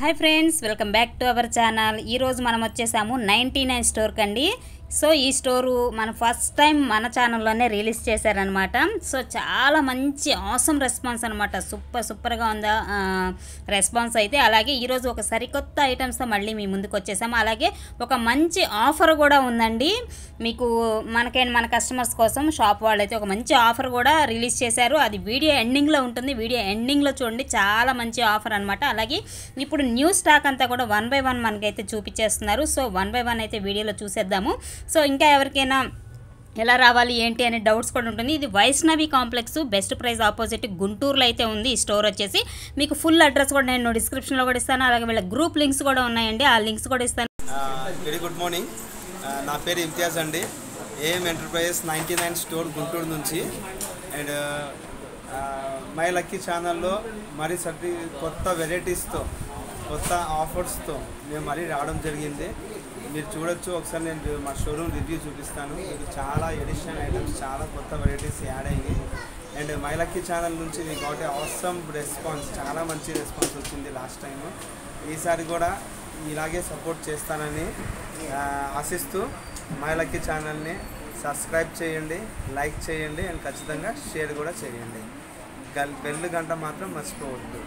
Hi friends welcome back to our channel. మనం వచ్చేసాము 99 store కండి। సో ఈ స్టోర్ మన ఫస్ట్ టైం మన ఛానల్ లోనే రిలీజ్ చేశారన్నమాట। సో చాలా మంచి ఆసమ్ రెస్పాన్స్ అన్నమాట। సూపర్ గా ఉంది రెస్పాన్స్ అయితే। అలాగే ఈ రోజు ఒక సరికొత్త ఐటమ్స్ తో మళ్ళీ మీ ముందుకు వచ్చేసాము। అలాగే ఒక మంచి ఆఫర్ కూడా ఉందండి మీకు మన కస్టమర్స్ కోసం షాప్ వాళ్ళు అయితే ఒక మంచి ఆఫర్ కూడా రిలీజ్ చేశారు। అది వీడియో ఎండింగ్ లో ఉంటుంది, వీడియో ఎండింగ్ లో చూడండి, చాలా మంచి ఆఫర్ అన్నమాట। అలాగే ఇప్పుడు న్యూ స్టాక్ అంతా కూడా 1 బై 1 మనకైతే చూపించేస్తున్నారు। సో 1 బై 1 అయితే వీడియోలో చూసేద్దాము। సో ఇంకా ఎవరికైనా ఎలా రావాలి ఏంటి అనే డౌట్స్ కూడా ఉంటుంది। ఇది Vaishnavi complex best price opposite గుంటూరులో అయితే ఉంది ఈ స్టోర్ వచ్చేసి। మీకు ఫుల్ అడ్రస్ కూడా నేను డిస్క్రిప్షన్లో కూడా ఇస్తాను, అలాగే వీళ్ళ గ్రూప్ లింక్స్ కూడా ఉన్నాయండి, ఆ లింక్స్ కూడా ఇస్తాను। వెరీ గుడ్ మార్నింగ్, నా పేరు ఇంతియాజ్ అండి। ఏఎం ఎంటర్ప్రైజెస్ 99 స్టోర్ గుంటూరు నుంచి। అండ్ మై లక్కీ ఛానల్లో మరి కొత్త వెరైటీస్తో కొత్త ఆఫర్స్తో మేము మరీ రావడం జరిగింది। మీరు చూడొచ్చు, ఒకసారి నేను మా షోరూమ్ రివ్యూ చూపిస్తాను మీకు। చాలా ఎడిషన్ ఐటమ్స్, చాలా కొత్త వెరైటీస్ యాడ్ అయ్యాయి। అండ్ మై లక్కీ ఛానల్ నుంచి మీకు ఒకటి ఆసమ్ రెస్పాన్స్, చాలా మంచి రెస్పాన్స్ వచ్చింది లాస్ట్ టైము। ఈసారి కూడా ఇలాగే సపోర్ట్ చేస్తానని ఆశిస్తూ మై లక్కీ ఛానల్ని సబ్స్క్రైబ్ చేయండి, లైక్ చేయండి, అండ్ ఖచ్చితంగా షేర్ కూడా చేయండి। బెల్ గంట మాత్రం మర్చిపోవద్దు।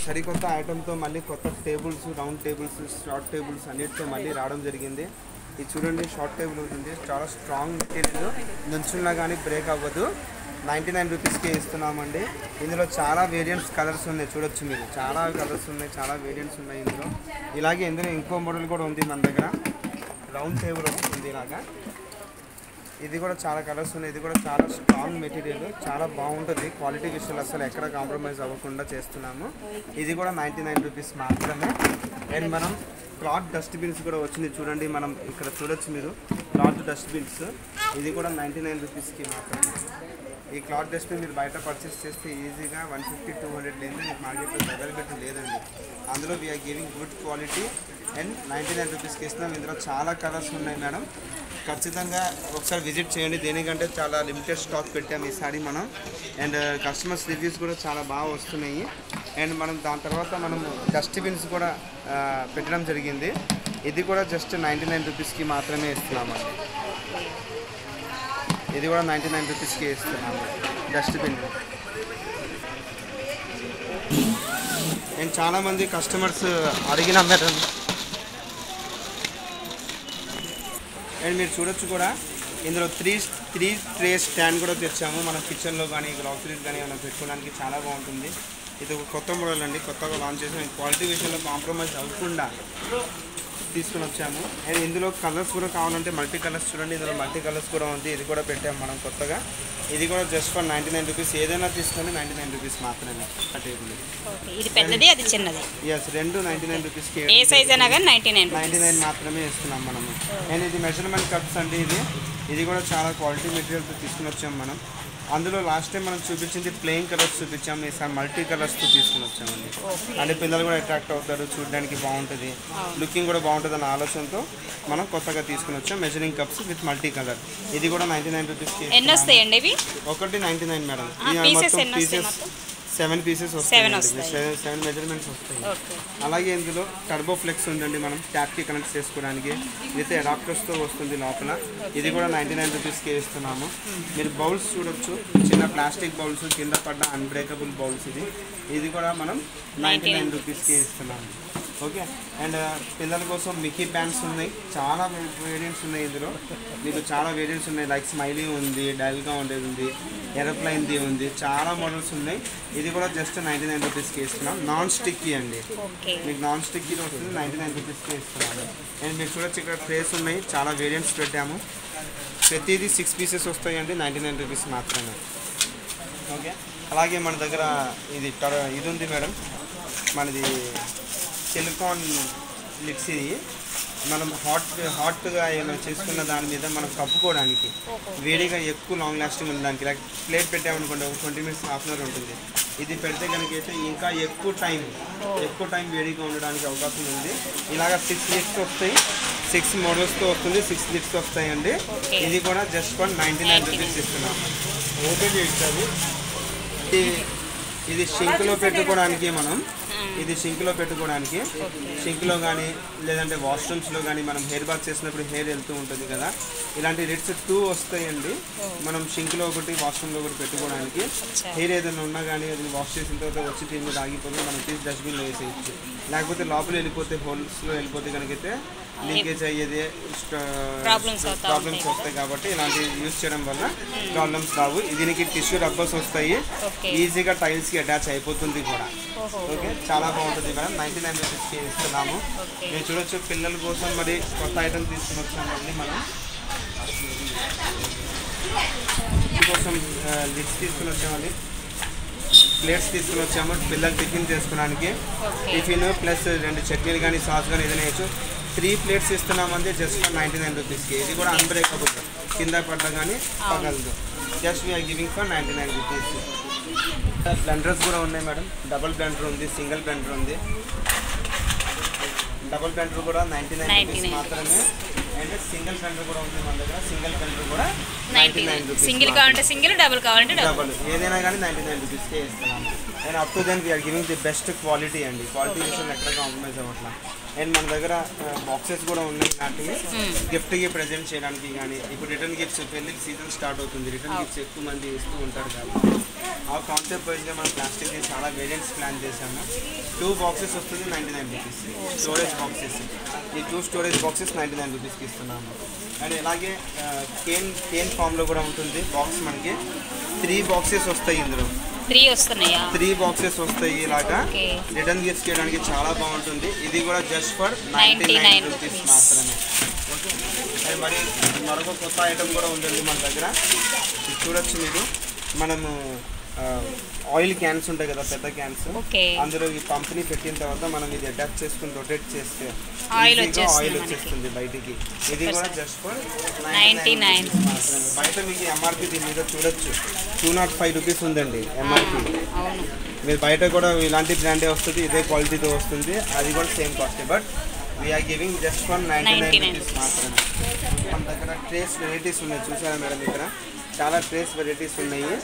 సరికొత్త ఐటమ్తో మళ్ళీ కొత్త tables, round tables, short tables అన్నిటితో మళ్ళీ రావడం జరిగింది। ఇది చూడండి, షార్ట్ టేబుల్ ఉంటుంది, చాలా స్ట్రాంగ్ మెటీరియల్, నుంచున్నా కానీ బ్రేక్ అవ్వదు। 99 రూపీస్కి ఇస్తున్నామండి। ఇందులో చాలా వేరియంట్స్, కలర్స్ ఉన్నాయి, చూడొచ్చు మీరు, చాలా కలర్స్ ఉన్నాయి, చాలా వేరియంట్స్ ఉన్నాయి ఇందులో। ఇలాగే ఇందులో ఇంకో మోడల్ కూడా ఉంది మన దగ్గర, రౌండ్ టేబుల్ వస్తుంది ఇలాగా। ఇది కూడా చాలా కలర్స్ ఉన్నాయి, ఇది కూడా చాలా స్ట్రాంగ్ మెటీరియల్, చాలా బాగుంటుంది, క్వాలిటీ విషయాలు అసలు ఎక్కడ కాంప్రమైజ్ అవ్వకుండా చేస్తున్నాము। ఇది కూడా 99 రూపీస్ మాత్రమే। అండ్ మనం క్లాత్ డస్ట్బిన్స్ కూడా వచ్చింది చూడండి, మనం ఇక్కడ చూడొచ్చు మీరు, క్లాత్ డస్ట్బిన్స్, ఇది కూడా 99 రూపీస్కి మాత్రమే। ఈ క్లాత్ డస్ట్బిన్ మీరు బయట పర్చేస్ చేస్తే ఈజీగా 150-200 లేదు, మీకు మార్కెట్లో అవైలబిలిటీ లేదండి। అందులో we're giving good quality and 99 రూపీస్కి ఇస్తున్నాం। ఇందులో చాలా కలర్స్ ఉన్నాయి మేడం, ఖచ్చితంగా ఒకసారి విజిట్ చేయండి। దేనికంటే చాలా లిమిటెడ్ స్టాక్ పెట్టాము ఈసారి మనం, అండ్ కస్టమర్స్ రివ్యూస్ కూడా చాలా బాగా వస్తున్నాయి। అండ్ మనం దాని తర్వాత మనం డస్ట్బిన్స్ కూడా పెట్టడం జరిగింది, ఇది కూడా జస్ట్ 99 రూపీస్కి మాత్రమే ఇస్తున్నామండి। ఇది కూడా 99 రూపీస్కి ఇస్తున్నాము డస్ట్బిన్। అండ్ చాలామంది కస్టమర్స్ అడిగిన మేడం, అండ్ మీరు చూడొచ్చు కూడా ఇందులో త్రీ ట్రే స్టాండ్ కూడా తెచ్చాము, మన కిచెన్లో కానీ గ్రాసరీస్ కానీ ఏమైనా పెట్టుకోవడానికి చాలా బాగుంటుంది। ఇది ఒక కొత్త మోడల్ అండి, కొత్తగా లాంచ్ చేసాము, క్వాలిటీ విషయంలో కాంప్రమైజ్ అవ్వకుండా తీసుకుని వచ్చాము। అండ్ ఇందులో కలర్స్ కూడా కావాలంటే మల్టీ కలర్స్ చూడండి, ఇందులో మల్టీ కలర్స్ కూడా ఉంది, ఇది కూడా పెట్టాము మనం కొత్తగా। ఇది కూడా జస్ట్ ఫర్ 99 రూపీస్, ఏదైనా తీసుకొని 99 రూపీస్ మాత్రమే ఆ టేబుల్। ఇది పెద్దది, అది చిన్నది, ఎస్, రెండు 99 రూపీస్కి, ఏ సైజ్ అయినా కానీ 99 మాత్రమే ఇస్తున్నాం మనము। అండ్ ఇది మెజర్మెంట్ కప్స్ అండి, ఇది కూడా చాలా క్వాలిటీ మెటీరియల్తో తీసుకుని వచ్చాము మనం। అందులో లాస్ట్ టైం మనం చూపించింది ప్లెయిన్ కలర్స్ చూపించాము, ఈసారి మల్టీ కలర్స్తో తీసుకుని వచ్చామండి। అంటే పిల్లలు కూడా అట్రాక్ట్ అవుతారు, చూడడానికి బాగుంటుంది, లుకింగ్ కూడా బాగుంటుంది అన్న ఆలోచనతో మనం కొత్తగా తీసుకుని వచ్చాం measuring cups with multi colour. ఇది కూడా 99 రూపీస్కి। ఎన్ని వస్తాయండి ఇవి? ఒకటి 99 మేడం, మొత్తం పీసెస్ 7 పీసెస్ వస్తాయి, 7 మెజర్మెంట్స్ వస్తాయి। అలాగే ఇందులో టర్బో ఫ్లెక్స్ ఉందండి, మనం ట్యాప్కి కనెక్ట్ చేసుకోవడానికి విత్ అడాప్టర్స్తో వస్తుంది లోపల, ఇది కూడా 99 రూపీస్కి ఇస్తున్నాము। మీరు బౌల్స్ చూడొచ్చు, చిన్న ప్లాస్టిక్ బౌల్స్, కింద పడ్డ అన్బ్రేకబుల్ బౌల్స్, ఇది కూడా మనం 99 రూపీస్కి ఇస్తున్నాము। ఓకే, అండ్ పిల్లల కోసం మిక్కీ ప్యాంట్స్ ఉన్నాయి, చాలా వేరియంట్స్ ఉన్నాయి ఇందులో, మీకు చాలా వేరియంట్స్ ఉన్నాయి, లైక్ స్మైలీ ఉంది, డైల్గా ఉండేది ఉంది, ఏరోప్లైన్ది ఉంది, చాలా మోడల్స్ ఉన్నాయి। ఇది కూడా జస్ట్ 99 రూపీస్కి ఇస్తున్నాం, నాన్ స్టిక్కీ అండి, మీకు నాన్ స్టిక్కీ వస్తుంది, 99 రూపీస్కి ఇస్తున్నాము। అండ్ మీరు చూడొచ్చు ఇక్కడ ట్రేస్ ఉన్నాయి, చాలా వేరియంట్స్ పెట్టాము, ప్రతిదీ 6 పీసెస్ వస్తాయండి, 99 రూపీస్ మాత్రమే। ఓకే, అలాగే మన దగ్గర ఇది ఉంది మేడం, మనది సిలికాన్ లిడ్స్, ఇది మనం హాట్గా ఏమైనా చేసుకున్న దాని మీద మనం కప్పుకోవడానికి, వేడిగా ఎక్కువ లాంగ్ లాస్టింగ్ ఉండడానికి, లైక్ ప్లేట్ పెట్టామనుకోండి, ఒక 20 మినిట్స్, హాఫ్ అన్ అవర్ ఉంటుంది, ఇది పెడితే కనుక అయితే ఇంకా ఎక్కువ టైం వేడిగా ఉండడానికి అవకాశం ఉంది। ఇలాగ 6 లిడ్స్ వస్తాయి, 6 మోడల్స్తో వస్తుంది, 6 లిడ్స్ వస్తాయండి। ఇది కూడా జస్ట్ ఫర్ 99 రూపీస్ ఇస్తున్నాం। ఓపెన్ చేస్తాము, ఇది షింక్లో పెట్టుకోవడానికి మనం ఇది షింక్లో పెట్టుకోవడానికి. షింక్లో కానీ లేదంటే వాష్రూమ్స్లో కానీ మనం హెయిర్ బాత్ చేసినప్పుడు హెయిర్ వెళ్తూ ఉంటుంది కదా, ఇలాంటి లిడ్స్ 2 వస్తాయండి. మనం షింక్లో ఒకటి వాష్రూమ్లో ఒకటి పెట్టుకోవడానికి. హెయిర్ ఏదైనా ఉన్నా కానీ అది వాష్ చేసిన తర్వాత వచ్చి దీని మీద ఆగిపోతే మనం తీసి డస్ట్బిన్లో వేసేయచ్చు. లేకపోతే లోపల వెళ్ళిపోతే హోల్స్లో వెళ్ళిపోతే కనుకైతే లీకేజ్ అయ్యేది ప్రాబ్లమ్స్ వస్తాయి. కాబట్టి ఇలాంటివి యూజ్ చేయడం వల్ల ప్రాబ్లమ్స్ రావు. దీనికి టిష్యూ రబ్బర్స్ వస్తాయి, ఈజీగా టైల్స్కి అటాచ్ అయిపోతుంది కూడా. ఓకే, చాలా బాగుంటుంది మేడం. 99 రూపీస్కి ఇస్తున్నాము. మీరు చూడొచ్చు పిల్లల కోసం మరి కొత్త ఐటమ్ తీసుకుని వచ్చామండి. మనం కోసం లిడ్స్ తీసుకుని వచ్చామండి, ప్లేట్స్ తీసుకుని వచ్చాము పిల్లలు టిఫిన్ చేసుకోవడానికి. టిఫిన్ ప్లస్ 2 చట్నీలు కానీ సాస్ కానీ ఏదైనా వేయచ్చు. 3 ప్లేట్స్ ఇస్తున్నామండి జస్ట్ 99 రూపీస్కి. ఇది కూడా అన్బ్రేకబుల్, కింద పడ్డా కానీ పగలదు. Just we're giving for 99 rupees. Blenders కూడా ఉన్నాయి మేడం. డబుల్ బ్లెండర్ ఉంది, సింగిల్ బ్లెండర్ ఉంది. డబుల్ బ్లెండర్ కూడా 99 రూపీస్ మాత్రమే. అండ్ సింగిల్ బ్లెండర్ కూడా ఉంది మన దగ్గర. సింగిల్ బ్లెండర్ కూడా 99 రూపీస్. సింగిల్ కావాలంటే సింగిల్, డబుల్ కావాలంటే డబుల్, ఏదైనా కానీ 99 రూపీస్కే ఇస్తున్నాము. And up to then we're giving the best quality అండి. క్వాలిటీ విషయంలో ఎక్కడ కాంప్రమైజ్ అవ్వట్లా. అండ్ మన దగ్గర బాక్సెస్ కూడా ఉన్నాయి ఇలాంటివి గిఫ్ట్కి ప్రజెంట్ చేయడానికి కానీ. ఇప్పుడు రిటర్న్ గిఫ్ట్స్ పెళ్ళికి సీజన్ స్టార్ట్ అవుతుంది, రిటర్న్ గిఫ్ట్స్ ఎక్కువ మంది ఇస్తూ ఉంటారు కాబట్టి ఆ కాన్సెప్ట్ వైజ్గా మనం ప్లాస్టిక్కి చాలా వేరియంట్స్ ప్లాన్ చేశాము. 2 బాక్సెస్ వస్తుంది 99 రూపీస్. స్టోరేజ్ బాక్సెస్, ఈ 2 స్టోరేజ్ బాక్సెస్ 99 రూపీస్కి ఇస్తున్నాము. అండ్ ఇలాగే కేన్ ఫామ్లో కూడా ఉంటుంది బాక్స్. మనకి 3 బాక్సెస్ వస్తాయి ఇందులో. 3 వస్తున్నాయా? 3 బాక్సెస్ వస్తాయి ఇలాగా. రిటర్న్ గిఫ్ట్స్ చేయడానికి చాలా బాగుంటుంది. ఇది కూడా జస్ట్ ఫర్ 99 రూపీస్ మాత్రమే. ఓకే, అది మరి మరొక కొత్త ఐటమ్ కూడా ఉందండి మన దగ్గర. ఇది చూడొచ్చు మీరు. మనము ఆయిల్ క్యాన్స్ ఉంటాయి కదా, పెద్ద క్యాన్స్, అందులో ఈ పంప్ని పెట్టిన తర్వాత మనం ఇది అటాచ్ చేసుకుని రొటేట్ చేస్తే ఆయిల్ వచ్చేస్తుంది బయటికి. ఇది కూడా జస్ట్ ఫర్ 99 మాత్రమే. బయట మీకు ఎంఆర్పి దీని మీద చూడొచ్చు 205 రూపీస్ ఉందండి ఎంఆర్పి. మీరు బయట కూడా ఇలాంటి బ్రాండే వస్తుంది, ఇదే క్వాలిటీతో వస్తుంది, అది కూడా same cost. But we're giving just for 99 rupees మాత్రమే. మన దగ్గర ట్రేస్ వెరైటీస్ ఉన్నాయి, చూసారా మేడం? ఇక్కడ చాలా ట్రేస్ వెరైటీస్ ఉన్నాయి.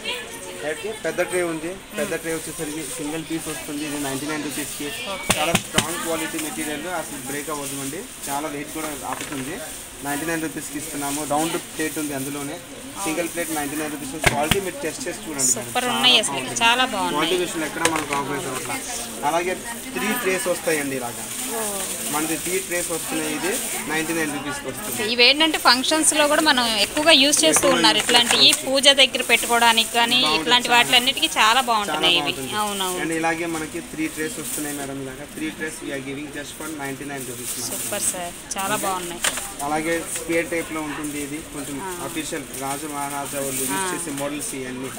పెద్ద ట్రే ఉంది. పెద్ద ట్రే వచ్చేసరికి సింగిల్ పీస్ వస్తుంది. ఇది 99 రూపీస్కి. చాలా స్ట్రాంగ్ క్వాలిటీ మెటీరియల్, అసలు బ్రేక్ అవ్వదు అండి. చాలా వెయిట్ కూడా ఆపుతుంది. 99 రూపీస్కి ఇస్తున్నాము. రౌండ్ ప్లేట్ ఉంది అందులోనే. Single plate 99 rupees. క్వాలిటీ మీరు టెస్ట్ చేసి చూడండి. చాలా బాగుంది. క్వాలిటీ విషయంలో ఎక్కడ మనకు కాంప్రమైజ్ అవ్వట్లా. అలాగే 3 ట్రేస్ వస్తాయండి ఇలాగా. మనది 3 ట్రేస్ వస్తున్నాయి. ఇది 99 రూపీస్కి వస్తుంది. ఇవి ఏంటంటే ఫంక్షన్స్లో కూడా మనం ఎక్కువగా యూజ్ చేస్తూ ఉన్నారు. ఇట్లాంటివి పూజ దగ్గర పెట్టుకోవడానికి కానీ ఇట్లాంటి వాటిలన్నిటికీ చాలా బాగుంటున్నాయి ఇవి. అవునవును. అండ్ ఇలాగే మనకి 3 ట్రేస్ వస్తున్నాయి మేడం. ఇలాగా 3 trays we're giving just for 99 rupees. Super sir, చాలా బాగున్నాయి. అలాగే స్క్వేర్ టైప్లో ఉంటుంది. ఇది కొంచెం అఫీషియల్ రాజు మహారాజా వాళ్ళు యూజ్ చేసే మోడల్స్ ఇవన్నీ.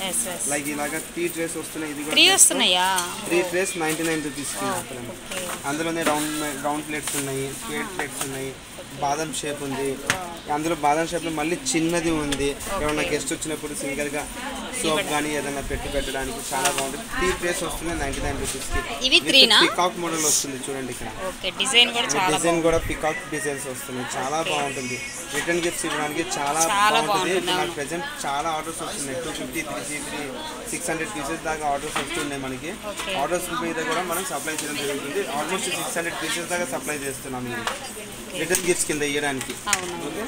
లైక్ ఇలాగా 3 ట్రేస్ వస్తున్నాయి. ఇది కూడా 3 ట్రేస్ 99 రూపీస్కి మాత్రమే. అందులోనే రౌండ్ ప్లేట్స్ ఉన్నాయి, స్క్వేర్ ప్లేట్స్ ఉన్నాయి, బాదం షేప్ ఉంది. అందులో బాదం షేప్లో మళ్ళీ చిన్నది ఉంది. ఏమన్నా గెస్ట్ వచ్చినప్పుడు సింగిల్గా సోప్ కానీ ఏదైనా పెట్టడానికి చాలా బాగుంటుంది. 3 ట్రేస్ వస్తుంది 99 రూపీస్కి. పికాక్ మోడల్ వస్తుంది చూడండి. ఇక్కడ డిజైన్ కూడా పికాక్ డిజైన్స్ వస్తుంది. చాలా బాగుంటుంది. రిటర్న్ గిఫ్ట్స్ ఇవ్వడానికి చాలా బాగుంటుంది. ఇప్పుడు నాకు ప్రెజెంట్ చాలా ఆర్డర్స్ వస్తున్నాయి. 250, 350, 600 పీసెస్ దాకా ఆర్డర్స్ వస్తున్నాయి మనకి. ఆర్డర్స్ మీద కూడా మనం సప్లై చేయడం జరుగుతుంది. ఆల్మోస్ట్ 600 పీసెస్ దాకా సప్లై చేస్తున్నాం ఇది రిటర్న్ గిఫ్ట్స్ కింద ఇవ్వడానికి. ఓకే,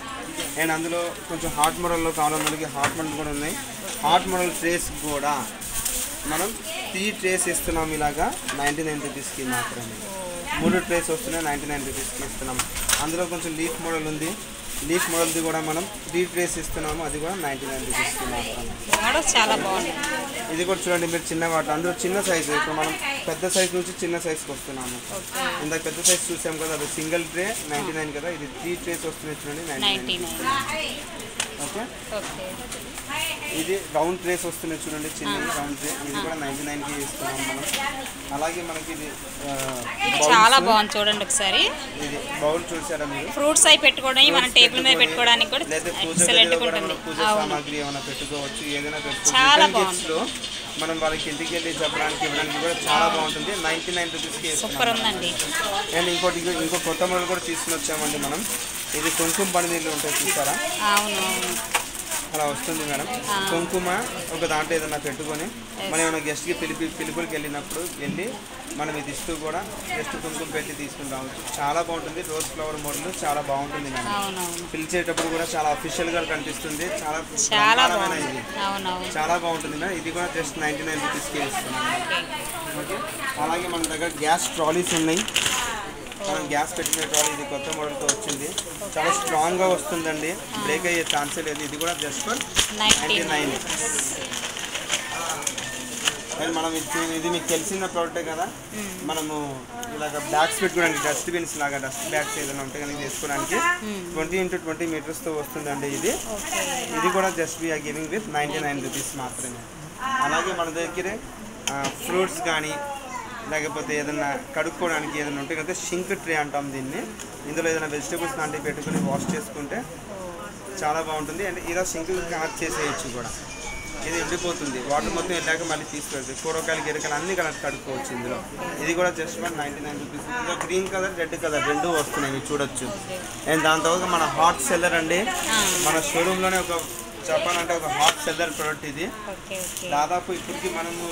అండ్ అందులో కొంచెం హాట్ మోడల్లో కావాలని మనకి హాట్ మోడల్ కూడా ఉన్నాయి. హాట్ మోడల్ ట్రేస్ కూడా మనం 3 ట్రేస్ ఇస్తున్నాం ఇలాగా 99 రూపీస్కి మాత్రమే. 3 ట్రేస్ వస్తున్నాయి 99 రూపీస్కి ఇస్తున్నాం. అందులో కొంచెం లీఫ్ మోడల్ ఉంది. లీఫ్ మోడల్ది కూడా మనం 3 ట్రేస్ ఇస్తున్నాము. అది కూడా 99 రూపీస్కి మాత్రమే. చాలా బాగుంది. ఇది కూడా చూడండి మీరు. చిన్న వాటర్ అందులో చిన్న సైజు. ఇప్పుడు మనం పెద్ద సైజ్ నుంచి చిన్న సైజ్కి వస్తున్నాము. ఇందాక పెద్ద సైజ్ చూసాం కదా, అది సింగిల్ ట్రే 99 కదా. ఇది 3 ట్రేస్ వస్తున్నాయి చూడండి 99. ఓకే, ఇది రౌండ్ ట్రేస్ వస్తున్నాయి చూడండి, చిన్న రౌండ్ ట్రే. ఇది కూడా 99కి ఇస్తున్నాం మనం. అలాగే మనకి ఇది చాలా బాగుంది చూడండి ఒకసారి. ఇది బౌల్ చూసారా మీరు? ఫ్రూట్స్ అవి పెట్టుకోవడానికి, మన టేబుల్ మీద పెట్టుకోవడానికి కూడా ఎక్సలెంట్ ఉంటుంది. పూజ సామాగ్రి ఏమైనా పెట్టుకోవచ్చు, ఏదైనా పెట్టుకోవచ్చు. మనం వాళ్ళకి ఇంటికి వెళ్ళి చెప్పడానికి ఇవ్వడానికి కూడా చాలా బాగుంటుంది. 99 రూపీస్కి సూపర్ ఉందండి. అండ్ ఇంకో కొత్త మోడల్ కూడా తీసుకుని వచ్చామండి మనం. ఇది కుంకుమ పనినీళ్ళు ఉంటాయి చూసారా? అవును, అలా వస్తుంది మేడం. కుంకుమ ఒక దాంట్లో ఏదైనా పెట్టుకొని మనం ఏమైనా గెస్ట్కి పిలుపులకి వెళ్ళినప్పుడు వెళ్ళి మనం ఇది ఇస్తూ కూడా జస్ట్ కుంకుమ పెట్టి తీసుకుని రావచ్చు. చాలా బాగుంటుంది. రోజ్ ఫ్లవర్ మోడల్ చాలా బాగుంటుంది మేడం. పిలిచేటప్పుడు కూడా చాలా అఫీషియల్గా కనిపిస్తుంది. చాలా ఇది చాలా బాగుంటుంది మేడం. ఇది కూడా జస్ట్ 99 రూపీస్కి ఇస్తున్నాం. ఓకే, అలాగే మన దగ్గర గ్యాస్ ట్రాలీస్ ఉన్నాయి. మనం గ్యాస్ పెట్టిన ట్రాలీ ఇది కొత్త మోడల్తో వచ్చింది. చాలా స్ట్రాంగ్గా వస్తుందండి, బ్రేక్ అయ్యే ఛాన్సే లేదు. ఇది కూడా జస్ట్ ఫర్ 99. అండ్ మనం ఇది మీకు తెలిసిన ప్రోడక్టే కదా. మనము ఇలాగ బ్యాగ్స్ పెట్టుకోవడానికి డస్ట్బిన్స్ లాగా డస్ట్ బ్యాగ్స్ ఏదైనా ఉంటే కనుక చేసుకోవడానికి 20 × 20 మీటర్స్తో వస్తుందండి. ఇది కూడా just we're giving with 99 rupees మాత్రమే. అలాగే మన దగ్గర ఫ్రూట్స్ కానీ లేకపోతే ఏదైనా కడుక్కోవడానికి ఏదైనా ఉంటే కనుక షింక్ ట్రే అంటాం దీన్ని. ఇందులో ఏదైనా వెజిటేబుల్స్ లాంటివి పెట్టుకుని వాష్ చేసుకుంటే చాలా బాగుంటుంది. అండ్ ఇలా షింక్ కనెక్ట్ చేసేయచ్చు కూడా. ఇది ఎండిపోతుంది, వాటర్ మొత్తం వెళ్ళాక మళ్ళీ తీసుకెళ్తుంది. కూరగాయలు గిరకాయలు అన్నీ కడుక్కోవచ్చు ఇందులో. ఇది కూడా జస్ట్ 199 రూపీస్. ఇందులో గ్రీన్ కలర్ రెడ్ కలర్ రెండు వస్తున్నాయి, మీరు చూడొచ్చు. అండ్ దాని తర్వాత మన హాట్ సెల్లర్ అండి. మన షోరూంలోనే ఒక చెప్పాలంటే ఒక హాట్ సెల్లర్ ప్రోడక్ట్ ఇది. దాదాపు ఇప్పటికి మనము